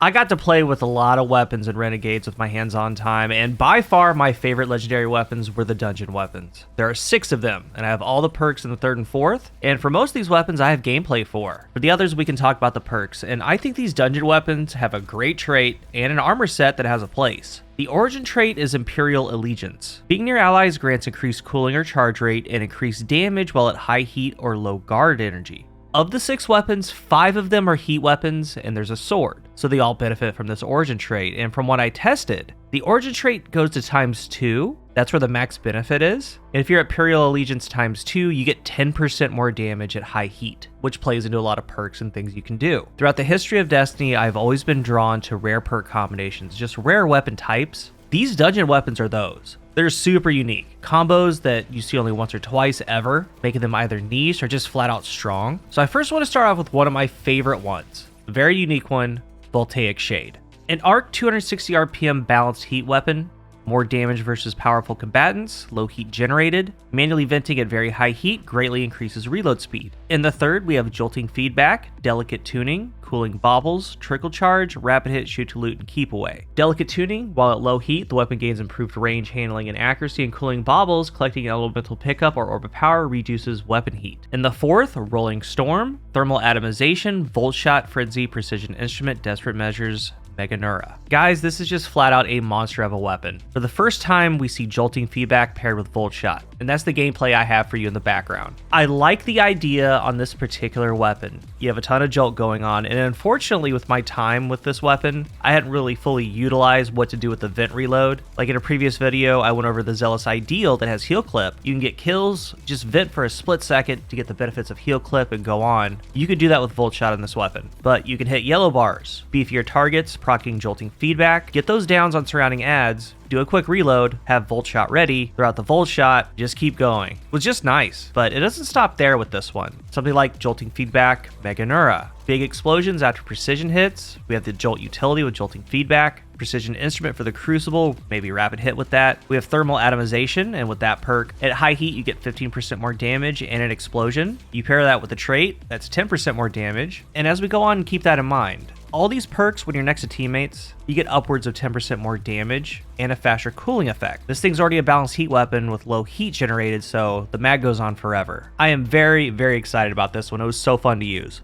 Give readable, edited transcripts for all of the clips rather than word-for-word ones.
I got to play with a lot of weapons in Renegades with my hands-on time, and by far my favorite legendary weapons were the dungeon weapons. There are 6 of them, and I have all the perks in the 3rd and 4th, and for most of these weapons I have gameplay for. For the others we can talk about the perks, and I think these dungeon weapons have a great trait and an armor set that has a place. The origin trait is Imperial Allegiance. Being near allies grants increased cooling or charge rate and increased damage while at high heat or low guard energy. Of the 6 weapons, 5 of them are heat weapons, and there's a sword, so they all benefit from this origin trait. And from what I tested, the origin trait goes to ×2. That's where the max benefit is. And if you're at Imperial Allegiance ×2, you get 10% more damage at high heat, which plays into a lot of perks and things you can do. Throughout the history of Destiny, I've always been drawn to rare perk combinations, just rare weapon types. These dungeon weapons are those. They're super unique. Combos that you see only once or twice ever, making them either niche or just flat out strong. So I first want to start off with one of my favorite ones. A very unique one, Voltaic Shade. An arc 260 RPM balanced heat weapon. More damage versus powerful combatants, low heat generated. Manually venting at very high heat greatly increases reload speed. In the 3rd, we have Jolting Feedback, Delicate Tuning, Cooling Baubles, Trickle Charge, Rapid Hit, Shoot to Loot, and Keep Away. Delicate Tuning, while at low heat, the weapon gains improved range, handling, and accuracy, and Cooling Baubles, collecting an elemental pickup or orb of power, reduces weapon heat. In the 4th, Rolling Storm, Thermal Atomization, Volt Shot, Frenzy, Precision Instrument, Desperate Measures, Meganura. Guys, this is just flat out a monster of a weapon. For the first time, we see Jolting Feedback paired with Volt Shot, and that's the gameplay I have for you in the background. I like the idea on this particular weapon. You have a ton of jolt going on, and unfortunately with my time with this weapon, I hadn't really fully utilized what to do with the vent reload. Like in a previous video, I went over the Zealous Ideal that has Heal Clip. You can get kills, just vent for a split second to get the benefits of Heal Clip and go on. You can do that with Volt Shot on this weapon, but you can hit yellow bars, beefier targets, proccing Jolting Feedback, get those downs on surrounding adds, do a quick reload, have Volt Shot ready, throw out the Volt Shot, just keep going. It was just nice, but it doesn't stop there with this one. Something like Jolting Feedback, Meganura. Big explosions after precision hits. We have the Jolt utility with Jolting Feedback. Precision Instrument for the Crucible, maybe Rapid Hit with that. We have Thermal Atomization, and with that perk, at high heat you get 15% more damage and an explosion. You pair that with the trait, that's 10% more damage. And as we go on, keep that in mind. All these perks, when you're next to teammates, you get upwards of 10% more damage and a faster cooling effect. This thing's already a balanced heat weapon with low heat generated, so the mag goes on forever. I am very, very excited about this one. It was so fun to use.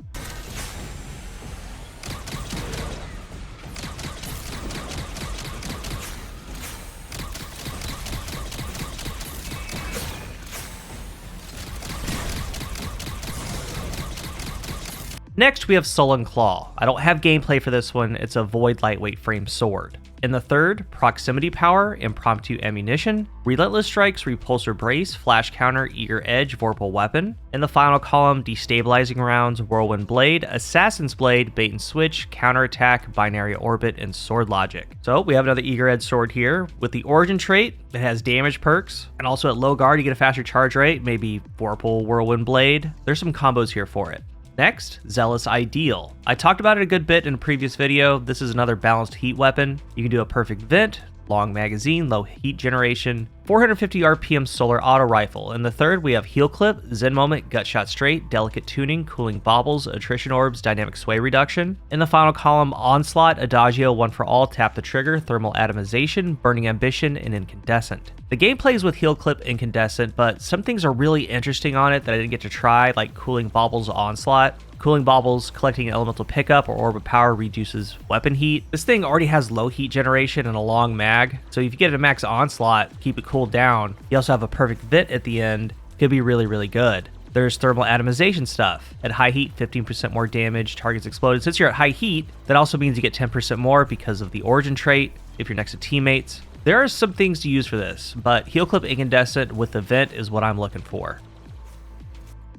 Next, we have Sullen Claw. I don't have gameplay for this one, it's a void lightweight frame sword. In the 3rd, Proximity Power, Impromptu Ammunition, Relentless Strikes, Repulsor Brace, Flash Counter, Eager Edge, Vorpal Weapon. In the final column, Destabilizing Rounds, Whirlwind Blade, Assassin's Blade, Bait and Switch, Counterattack, Binary Orbit, and Sword Logic. So we have another Eager Edge sword here. With the Origin trait, it has damage perks, and also at low guard you get a faster charge rate, maybe Vorpal, Whirlwind Blade. There's some combos here for it. Next, Zealous Ideal. I talked about it a good bit in a previous video. This is another balanced heat weapon. You can do a perfect vent, long magazine, low heat generation, 450 RPM solar auto rifle. In the 3rd, we have Heal Clip, Zen Moment, Gut Shot Straight, Delicate Tuning, Cooling Baubles, Attrition Orbs, Dynamic Sway Reduction. In the final column, Onslaught, Adagio, One for All, Tap the Trigger, Thermal Atomization, Burning Ambition, and Incandescent. The gameplay is with Heal Clip, Incandescent, but some things are really interesting on it that I didn't get to try, like Cooling Baubles Onslaught. Cooling Baubles, collecting an elemental pickup or orb of power reduces weapon heat. This thing already has low heat generation and a long mag, so if you get a max onslaught, keep it cooled down. You also have a perfect vent at the end, could be really, really good. There's thermal atomization stuff. At high heat, 15% more damage, targets exploded. Since you're at high heat, that also means you get 10% more because of the origin trait if you're next to teammates. There are some things to use for this, but Heal Clip Incandescent with the vent is what I'm looking for.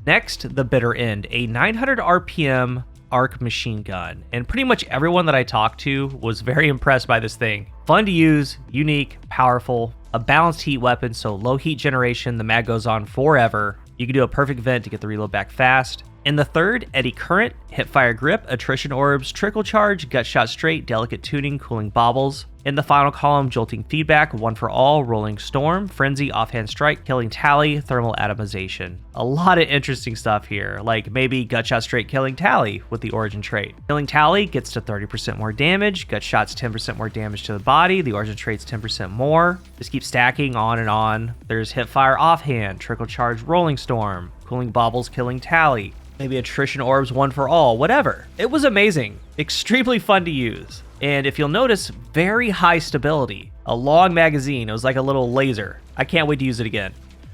Next, the Bitter End, a 900 RPM arc machine gun, and pretty much everyone that I talked to was very impressed by this thing. Fun to use, unique, powerful, a balanced heat weapon, so low heat generation, the mag goes on forever. You can do a perfect vent to get the reload back fast. In the third, Eddy Current, Hipfire Grip, Attrition Orbs, Trickle Charge, Gut Shot Straight, Delicate Tuning, Cooling Baubles. In the final column, Jolting Feedback, One for All, Rolling Storm, Frenzy, Offhand Strike, Killing Tally, Thermal Atomization. A lot of interesting stuff here, like maybe Gut Shot Straight Killing Tally with the Origin trait. Killing Tally gets to 30% more damage, Gut Shot's 10% more damage to the body, the Origin trait's 10% more. Just keep stacking on and on. There's Hipfire Offhand, Trickle Charge, Rolling Storm, Cooling Baubles, Killing Tally. Maybe Attrition Orbs, One for All, whatever. It was amazing, extremely fun to use. And if you'll notice, very high stability. A long magazine, it was like a little laser. I can't wait to use it again.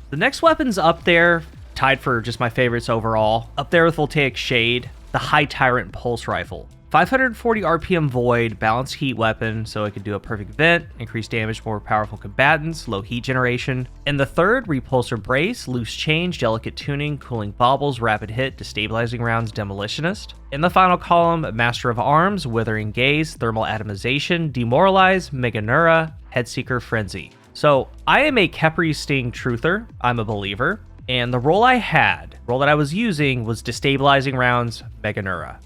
The next weapon's up there, tied for just my favorites overall. Up there with Voltaic Shade, the High Tyrant Pulse Rifle. 540 RPM Void, balanced heat weapon, so it can do a perfect vent, increase damage for more powerful combatants, low heat generation. In the third, Repulsor Brace, Loose Change, Delicate Tuning, Cooling Baubles, Rapid Hit, Destabilizing Rounds, Demolitionist. In the final column, Master of Arms, Withering Gaze, Thermal Atomization, Demoralize, Meganura, Headseeker Frenzy. So I am a Khepri Sting truther, I'm a believer, and the role that I was using was Destabilizing Rounds, Meganura.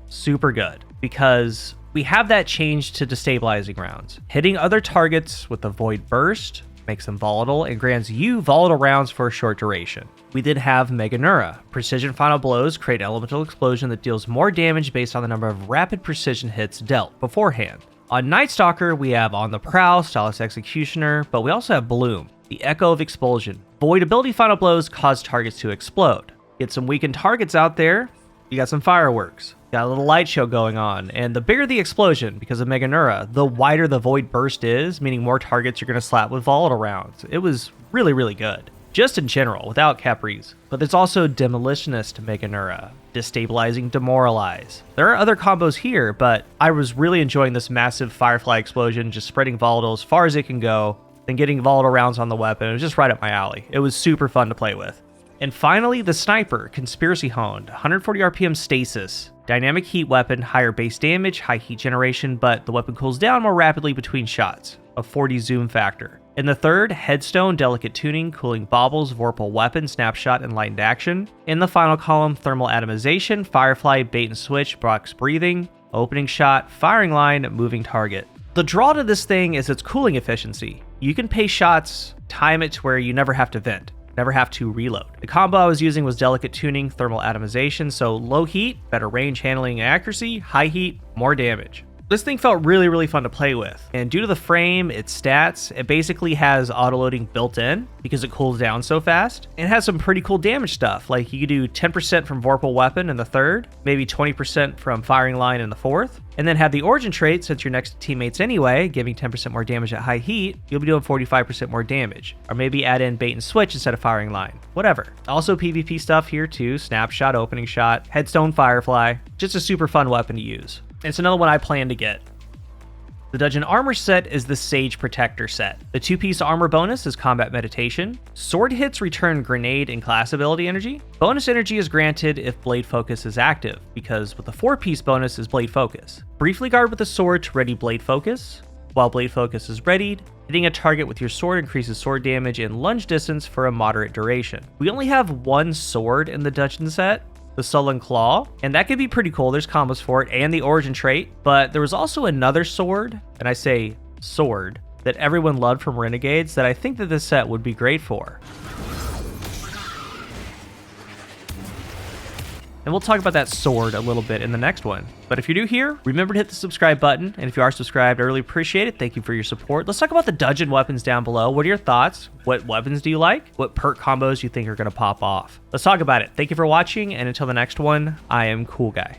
Super good, because we have that change to Destabilizing Rounds. Hitting other targets with the Void Burst makes them volatile and grants you volatile rounds for a short duration. We then have Meganura. Precision Final Blows create Elemental Explosion that deals more damage based on the number of rapid precision hits dealt beforehand. On Night Stalker, we have On the Prowl, Stylus Executioner, but we also have Bloom, the Echo of Expulsion. Void ability Final Blows cause targets to explode. Get some weakened targets out there, you got some fireworks. Got a little light show going on, and the bigger the explosion, because of Meganura, the wider the Void Burst is, meaning more targets you're going to slap with volatile rounds. It was really good, just in general, without Khepri's. But there's also Demolitionist Meganura, Destabilizing Demoralize. There are other combos here, but I was really enjoying this massive Firefly explosion, just spreading volatile as far as it can go, then getting volatile rounds on the weapon. It was just right up my alley. It was super fun to play with. And finally, the Sniper, Conspiracy Honed, 140 RPM Stasis, Dynamic Heat Weapon, higher base damage, high heat generation, but the weapon cools down more rapidly between shots, a 40 zoom factor. In the third, Headstone, Delicate Tuning, Cooling Baubles, Vorpal Weapon, Snapshot, Enlightened Action. In the final column, Thermal Atomization, Firefly, Bait and Switch, Box Breathing, Opening Shot, Firing Line, Moving Target. The draw to this thing is its cooling efficiency. You can pace shots, time it to where you never have to vent. Never have to reload. The combo I was using was Delicate Tuning, Thermal Atomization, so low heat, better range handling and accuracy, high heat, more damage. This thing felt really fun to play with, and due to the frame, its stats, it basically has autoloading built in because it cools down so fast. It has some pretty cool damage stuff, like you could do 10% from Vorpal Weapon in the third, maybe 20% from Firing Line in the fourth, and then have the Origin trait, since you're next to teammates anyway, giving 10% more damage at high heat, you'll be doing 45% more damage. Or maybe add in Bait and Switch instead of Firing Line. Whatever. Also PvP stuff here too, Snapshot, Opening Shot, Headstone Firefly. Just a super fun weapon to use. It's another one I plan to get. The Dungeon Armor set is the Sage Protector set. The 2-piece armor bonus is Combat Meditation. Sword hits return grenade and class ability energy. Bonus energy is granted if Blade Focus is active, because with the 4-piece bonus is Blade Focus. Briefly guard with the sword to ready Blade Focus. While Blade Focus is readied, hitting a target with your sword increases sword damage and lunge distance for a moderate duration. We only have one sword in the dungeon set, the Sullen Claw, and that could be pretty cool. There's combos for it and the Origin trait, but there was also another sword, and I say sword, that everyone loved from Renegades that I think that this set would be great for. And we'll talk about that sword a little bit in the next one. But if you're new here, remember to hit the subscribe button. And if you are subscribed, I really appreciate it. Thank you for your support. Let's talk about the dungeon weapons down below. What are your thoughts? What weapons do you like? What perk combos you think are going to pop off? Let's talk about it. Thank you for watching. And until the next one, I am CoolGuy.